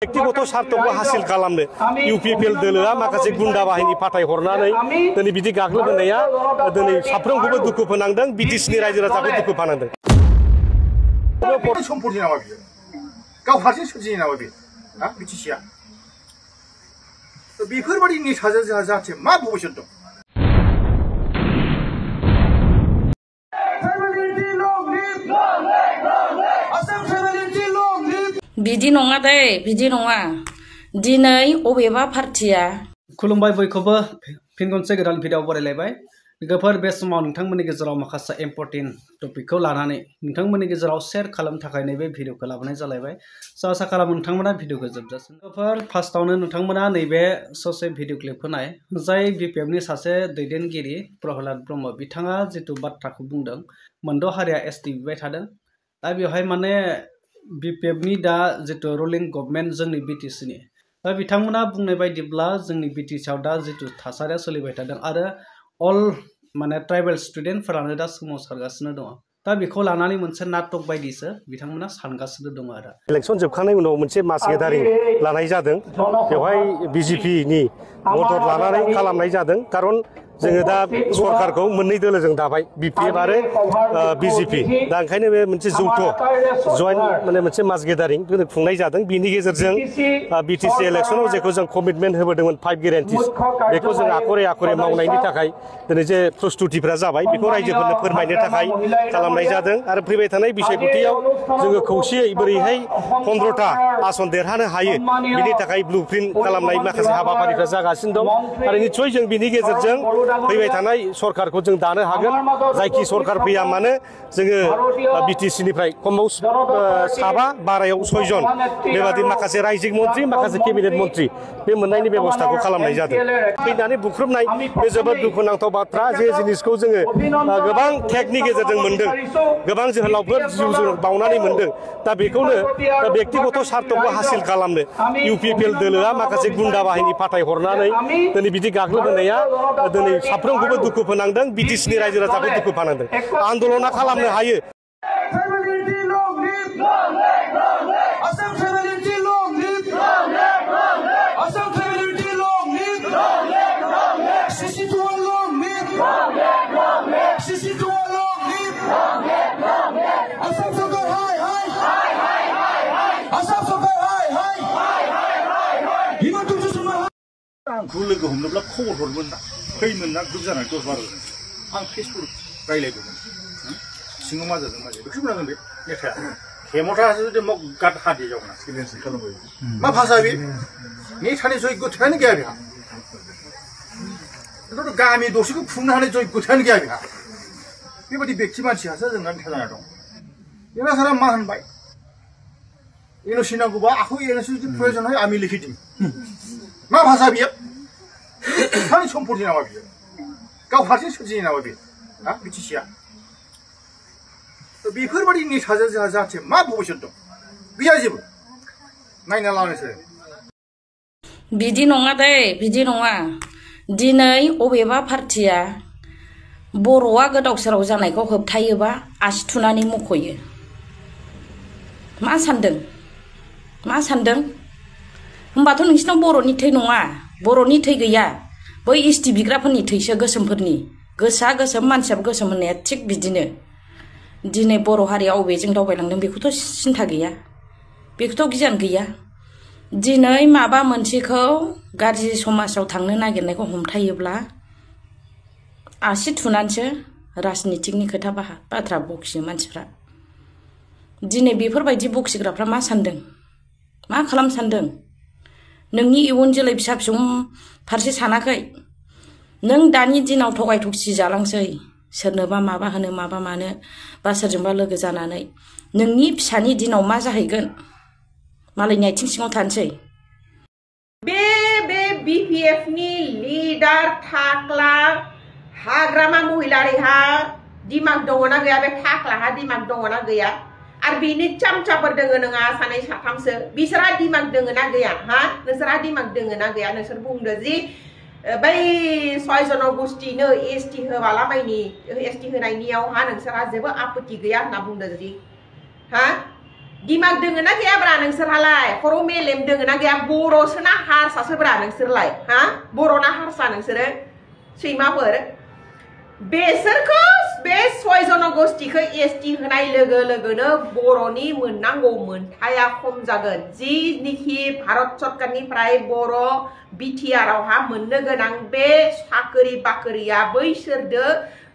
व्यक्तिगत स्वार्थखौ हासिल खालामनो इउपिपिएल दोलोआ माखासे गुन्डा बाहिनी फाथाय हरनानै दिनै बिदि गाग्लोबहोनाया दिनै साफ्रोमखौबो दुखु फोनांदों बिटिसिनि रायजो राजाखौ दुखु फोनांदों। सम्पति नामा बियो गाव हारसिं सोरजिनाय नामा बे बिटिसिआ बेफोरबायदि निसाजों जोंहा जाहाथे मा भबिष्यत दं। बिदि नङा दे बिदि नङा दिनै अबेबा पार्टिया खुलुमबाय बयखौबो फिन खनसे गोदान भिडिअ बरायलायबाय लोगोफोर बे समाव नोंथांमोननि गेजेराव माखासे इम्पर्टेन्ट टपिकखौ लानानै नोंथांमोननि गेजेराव शेयार खालामनो थाखाय नैबे भिडिअखौ लाबोनाय जालायबाय आसा खालामो नोंथांमोना भिडिअखौ जोबजासिम। लोगोफोर फार्स्टआवनो नोंथांमोना नैबे ससे भिडिअ क्लिप होनाय जाय बिपिएफनि सासे दैदेनगिरि प्रहलाद ब्रह्म बिथाङा जितु बाथ्राखौ बुंदों मोनद' हारिया एसटि बिबाय थादों दा बेवहाय माने बिपिएफनि दा जितु रुलिं गभर्नमेन्ट जोंनि बिटिसिनि दा बिथांमोना बुंनाय बायदिब्ला जोंनि बिटिसिआव दा जितु थासारिया सोलिबाय थादों आरो अल माने ट्राइबेल स्टुडेन्टफोरानो दा सोमावसारगासिनो दङ दा बेखौ लानानै मोनसे नाटक बायदिसो बिथांमोना सानगासिनो दङ आरो इलेक्शन जोबखांनायनि उनाव मोनसे मास गेदारिं लानाय जादों बेवहाय बिजेपिनि मदद लानानै खालामनाय जादों खारन जोङो दा सरकारखौ मोननै दोलोजों दाबाय बिपिएफ आरो बिजेपि दा ओंखायनो बे मोनसे जौथ' जयेन्ट माने मोनसे मास गेदारिं खुंनाय जादों बिनि गेजेरजों बिटिसि इलेक्शनाव जेखौ जों कमिटमेन्ट होबोदोंमोन 5 गेरेन्टिस बेखौ जों आखरे आखरे मावनायनि थाखाय दिनै जे प्रस्तुतिफोरा जाबाय बेखौ रायजोफोरनो फोरमायनो थाखाय खालामनाय जादों आरो फैबाय थानाय बिसायख'थियाव जोङो खौसेयै बोरैहाय 15टा आसन देरहानो हायो बिनि थाखाय ब्लुप्रिन्ट खालामनाय माखासे हाबाफारिफोरा जागासिनो दं आरो निश्चय जों बिनि गेजेरजों फैबाय थानाय सरकारखौ जों दानो हागोन जायखि सरकार फैया मानो जोङो बिटिसिनिफ्राय खमाव 7 बारायाव 6 जन बेबादि माखासे रायजिक मन्त्रि माखासे केबिनेट मन्त्रि बे मोननायनि बेबस्थाखौ खालामनाय जादों। फैनानै बुख्रुबनाय बे जोबोद दुखुनांथाव बाथ्रा जे जिनिसखौ जोङो गोबां टेकनि गेजेरजों मोनदों गोबां जोहोलावफोर जिउ बावनानै मोनदों दा बेखौनो व्यक्तिगत स्वार्थखौ हासिल खालामनो इउपिपिएल दोलोआ माखासे गुन्डा बाहिनी फाथाय हरनानै दिनै बिदि गाग्लोबहोनाया दिनै साफ्रोमखौबो दुखु फोनांदों बिटिसिनि रायजो राजाखौ दुखु फोनांदों। आन्दोलना खालामनो हायो आंखौ लोगो हमनोब्ला खबर हरमोन ना फैमोन ना ग्रुप जानानै 10-12 जन आं फेसबुक रायलायदोंमोन सिङाव मा जादों मा जादों बेखौ बुंनांगोन बे मेथाइआ हेमथासो जुदि मग गाद हादि जावना सिलेन्स खालामबाय मा भाषा बे नेथानि जयगथायानो गैया बेहा बेथ' गामि दसेखौ खुंनो हानाय जयगथायानो गैया बेहा बेबायदि व्यक्ति मानसियासो जोंना नेथा जाना दं बेना सारा मा होनबाय एन'सि नांगौबा आखौ एन'सि जुदि प्रयजन হয় আমি লিখি দিম मा भाषा बियो थानि सम्पति नामा बियो गाव हारसिं सोरजिनाय नामा बे बिटिसिआ बेफोरबायदि निसाजों जोंहा जाहाथे मा भबिष्यत दं गैया जेबो नायना लानोसै बिदि नङा दे बिदि नङा दिनै अबेबा पार्टिया बर'आ गोदाव सोराव जानायखौ होबथायोबा आसि थुनानै मख'यो मा सान्दों होमबाथ' नोंसिनाव बर'नि थै नङा बर'नि थै गैया बै एसटि बिग्राफोरनि थैसो गोसोमफोरनि गोसोआ गोसोम मानसियाबो गोसोम होननाया थिग बिदिनो दिनै बर' हारिया अबेजों दावबायलांदों बेखौथ' सिन्था गैया बेखौथ' गियान गैया दिनै माबा मोनसेखौ गाज्रि समाजाव थांनो नागिरनायखौ हमथायोब्ला आसि थुनानैसो राजनितिकनि खोथा बाथ्रा बखियो मानसिफ्रा दिनै बेफोरबायदि बखिग्राफ्रा मा सान्दों मा खालाम सान्दों नोंनि इयुन जोलै फिसा फिसौ फारसे सानाखै नों दानि दिनाव थगाय थगसि जालांसै सोरनोबा माबा होनो माबा मानो बा सोरजोंबा लोगो जानानै नोंनि फिसानि दिनाव मा जाहैगोन मालायनि आथिं सिङाव थानोसै बे बिपिएफनि लिडार थाक्ला हाग्रामा महिलारिहा दिमाग दङना गैया बे थाक्लाहा दिमाग दङना गैया आरो बिनि चामचाफोर दोङो नोङा सानै साथामसो बिसोरहा दिमाग दोङो ना गैया नोंसोरहा दिमाग दोङो ना गैया नोंसोर बुंदो जि बै 6 जन गोष्ठीनो एसटि होबालामायनि एसटि होनायनियाव नोंसोरहा जेबो आपत्ति गैया होनना बुंदो जि दिमाग दोङो ना गैयाब्रा नोंसोरहालाय खर' मेलेम दोङो ना गैया बर'सो ना हारसासोब्रा नोंसोरलाय हा बर' ना हारसा नोंसोरो सैमाफोर बेसोरखौ बे 6 जनगोष्ठीखौ एसटि होनाय लोगो लोगोनो बर'नि मोननांगौ मोनथाया खम जागोन जिनिखि भारत सरकारनिफ्राय बर' बिटिआरआवहा मोननो गोनां बे साख्रि बाख्रिया बैसोरदो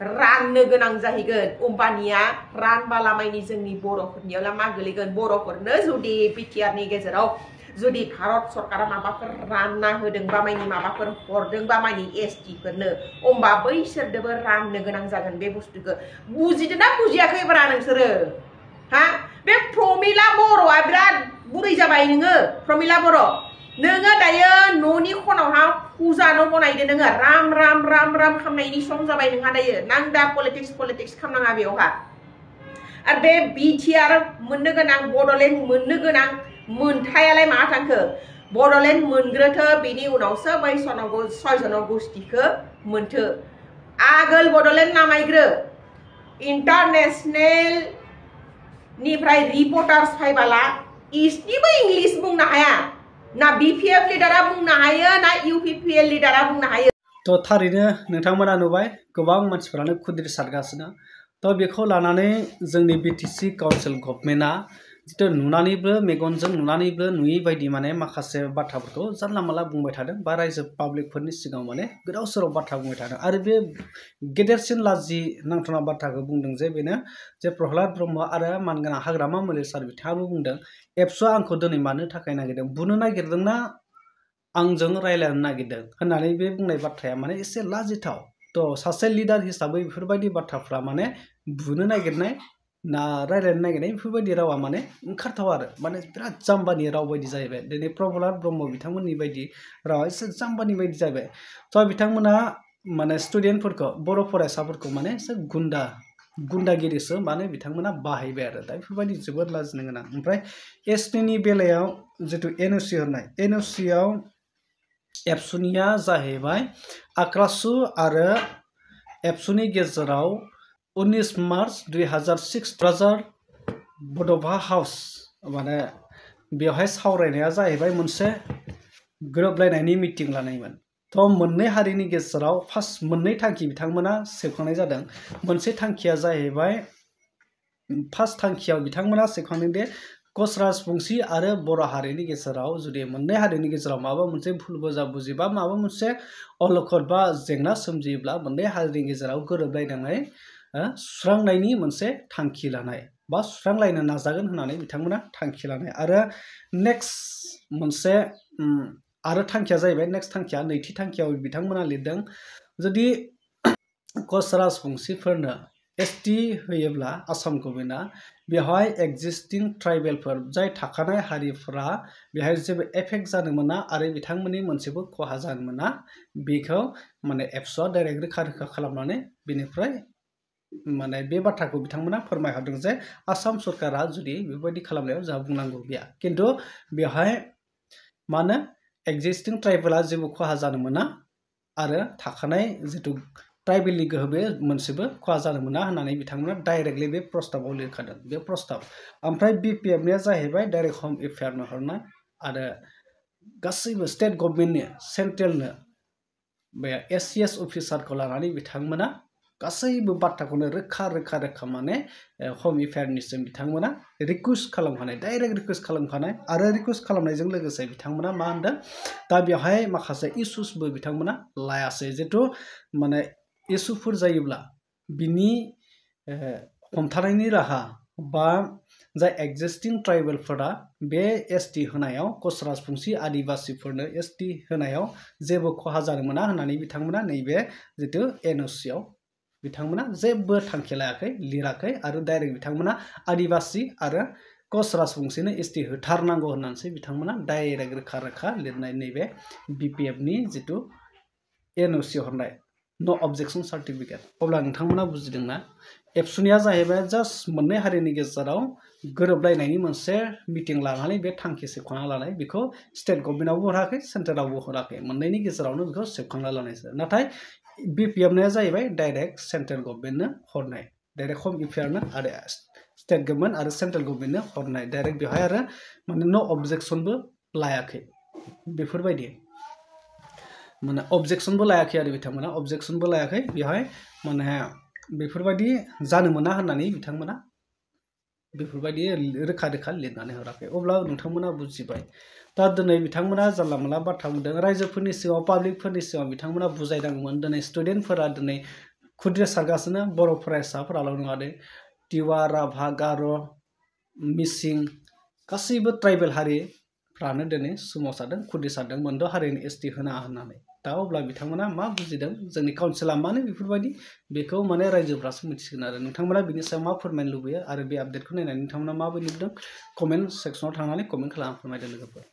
राननो गोनां जाहैगोन होमबानिया रानबालामायनि जोंनि बर'फोरनियावला मा गोलैगोन बर'फोरनो जुदि बिटिआरनि गेजेराव जुदि भारत सरकारा माबाफोर रानना होदोंबा मायनि माबाफोर हरदोंबा मायनि एसटिफोरनो होमबा बैसोरदोबो राननो गोनां जागोन बे बुस्थुखौ बुजिदों ना बुजियाखैब्रा नोंसोरो हा बे प्रमिला बर'आ बिराद बुरै जाबाय नोङो प्रमिला बर' नोङो दायो न'नि खनावहा फुजानो बनायदो नोङो राम राम राम राम खामनायनि सम जाबाय नोंहा दायो नां दा पलिटिक्स खामनाङा बेयावहा आरो बे बिटिआर मोननो गोनां बड'लेण्ड मोननो गोनां मोनथायालाय मा थांखो बड'लेण्ड मोनग्रोथो बेनि उनावसो बै 6 जनगोष्ठीखौ मोनथो आगोल बड'लेण्ड नामायग्रो इन्टारनेशनेल निफ्राय रिपर्टार्स फायबाला इस्टनिबो इंलिश बुंनो हाया ना बिपिएफ लिडारा बुंनो हायो ना इउपिपिएल लिडारा बुंनो हायो तो थारैनो नोंथांमोना नुबाय गोबां मानसिफोरानो खुद्रि सारगासिनो तो बेखौ लानानै जोंनि बिटिसि काउन्सिल गभर्नमेन्टआ जितु नुनानैबो मेगनजों नुनानैबो नुयै बायदि माने माखासे बाथ्राफोरखौ जानला मानला बुंबाय थादों बा रायजो पाब्लिकफोरनि सिगाङाव माने गोदाव सोराव बाथ्रा बुंबाय थादों आरो बे गेदेरसिन लाजि नांथावना बाथ्राखौ बुंदों जे बेनो जे प्रह्लाद ब्रह्म आरो मानगोनां हाग्रामा मुलि सार बिथाङाबो बुंदों एबसुआ आंखौ दिनै मानो थाखाय नागिरदों बुनो नागिरदोंना आंजों रायलायनो नागिरदों होननानै बे बुंनाय बाथ्राया माने एसे लाजिथाव तो सासे लिडार हिसाबै बेफोरबायदि बाथ्राफ्रा माने बुनो नागिरनाय ना रायलायनो नागिरनाय बेफोरबायदि रावा माने ओंखारथाव आरो माने बिराद जाम्बानि राव बायदि जाहैबाय दिनै प्रह्लाद ब्रह्म बिथांमोननि बायदि रावा एसे जाम्बानि बायदि जाहैबाय तो बिथांमोना माने स्टुडेन्टफोरखौ बर' फरायसाफोरखौ माने एसे गुन्दागिरिसो माने बिथांमोना बाहायबाय आरो दा बेफोरबायदि जोबोद लाजिनो गोनां ओमफ्राय एसटिनि बेलायाव जितु एनअसि होननाय एनअसियाव एबसुनिया जाहैबाय आक्रासु आरो एबसुनि गेजेराव 19 मार्च 2006 क'क्राझार बड'फा हाउस माने बेवहाय सावरायनाया जाहैबाय मोनसे गोरोबलायनायनि मिटिं लानायमोन तो मोननै हारिनि गेजेराव फार्स्ट मोननै थांखि बिथांमोना सेबखांनाय जादों मोनसे थांखिया जाहैबाय फार्स्ट थांखियाव बिथांमोना सेबखांदों दे कच राजबंशी आरो बर' हारिनि गेजेराव जुदि मोननै हारिनि गेजेराव माबा मोनसे भुल बुजाबुजि बा माबा मोनसे अलखद बा जेंना सोमजियोब्ला मोननै हारिनि गेजेराव गोरोबलायनानै सुस्रांनायनि मोनसे थांखि लानाय बा सुस्रांलायनो नाजागोन होननानै बिथांमोना थांखि लानाय आरो नेक्स्ट मोनसे आरो थांखिया जाहैबाय नेक्स्ट थांखिया नैथि थांखियाव बिथांमोना लिरदों जुदि कच राजबंशीफोरनो एसटि होयोब्ला आसाम गभर्नमेन्टआ बेवहाय एक्जिस्टिं ट्राइबेलफोर जाय थाखानाय हारिफोरा बेहाय जेबो एफेक्ट जानो मोना आरो बिथांमोननि मोनसेबो खहा जानो मोना बेखौ माने एबसुआ डाइरेक्ट रोखा खालामनानै बेनिफ्राय माने बे बाथ्राखौ बिथांमोना फोरमायहरदों जे आसाम सरकारा जुदि बेबायदि खालामनायाव जोंहा बुंनांगौ गैया किन्तु बेवहाय मानो एक्जिस्टिं ट्राइबेला जेबो खहा जानो मोना आरो थाखानाय जितु ट्राइबेलनि गोहो बे मोनसेबो खहा जानो मोना होननानै बिथांमोना डाइरेक्टलि बे प्रस्ताबाव लिरखादों बे प्रस्ताब ओमफ्राय बिपिएफनिया जाहैबाय डाइरेक्ट हम एफेयारनो हरनाय आरो गासैबो स्टेट गभर्नमेन्टनि सेन्ट्रेलनो बे एससिएस अफिसारखौ लानानै बिथांमोना गासैबो बाथ्राखौनो रोखा माने हम एफेयारनिसिम बिथांमोना रिकुवेस्ट खालामखानाय डाइरेक्ट रिकुवेस्ट खालामखानाय आरो रिकुवेस्ट खालामनायजों लोगोसे बिथांमोना मा होनदों दा बेवहाय माखासे इस्युसबो बिथांमोना लायासै जितु माने इस्युफोर जायोब्ला बिनि हमथानायनि राहा बा जाय एक्जिस्टिं ट्राइबेलफोरा बे एसटि होनायाव कच राजबंशी आदिबासिफोरनो एसटि होनायाव जेबो खहा जानो मोना होननानै बिथांमोना नैबे जितु एनअसियाव बिथांमोना जेबो थांखि लायाखै लिराखै आरो डाइरेक्ट बिथांमोना आदिबासि आरो कच राजबंशीनो एसटि होथारनांगौ होननानैसो बिथांमोना डाइरेक्ट रोखा लिरनाय नैबे बिपिएफनि जितु एनअसि हरनाय नो अबजेक्शन सार्टिफिकेट अब्ला नोंथांमोना बुजिदोंना एबसुनिया जाहैबाय जास्ट मोननै हारिनि गेजेराव गोरोबलायनायनि मोनसे मिटिं लानानै बे थांखि सेबखांना लानाय बेखौ स्टेट गभर्नमेन्टआवबो हराखै सेन्ट्रेलावबो हराखै मोननैनि गेजेरावनो बेखौ सेबखांना लानायसो नाथाय बिपिएफनिया जाहैबाय डाइरेक्ट सेन्ट्रेल गभर्नमेन्टनो हरनाय डाइरेक्ट हम एफेयारनो आरो स्टेट गभर्नमेन्ट आरो सेन्ट्रेल गभर्नमेन्टनो हरनाय डाइरेक्ट बेवहाय आरो माने न' अबजेक्सनबो लायाखै बेफोरबायदि माने अबजेक्सनबो लायाखै आरो बिथांमोना अबजेक्सनबो लायाखै बेवहाय माने बेफोरबायदि जानो मोना होननानै बिथांमोना बेफोरबायदि रोखा रोखा लिरनानै हराखै अब्ला नोंथांमोना बुजिबाय दा दिनै बिथांमोना जानला मोनला बाथ्रा बुंदों रायजोफोरनि सिगाङाव पाब्लिकफोरनि सिगाङाव बिथांमोना बुजायदोंमोन दिनै स्टुडेन्टफोरा दिनै खुद्रिया सारगासिनो बर' फरायसाफोराल' नङा दे टिवा राभा गार' मिसिं गासैबो ट्राइबेल हारिफ्रानो दिनै सोमावसारदों खुद्रिसारदों मोनद' हारिनि एसटि होनाङा होननानै दा अब्ला बिथांमोना मा बुजिदों जोंनि काउन्सिला मानो बेफोरबायदि बेखौ माने रायजोफ्रासो मिथिगोन आरो नोंथांमोना बिनि सायाव मा फोरमायनो लुबैयो आरो बे आपडेटखौ नायनानै नोंथांमोना माबायदि नुदों कमेन्ट सेक्सनाव थांनानै कमेन्ट खालामना फोरमायदो लोगोफोर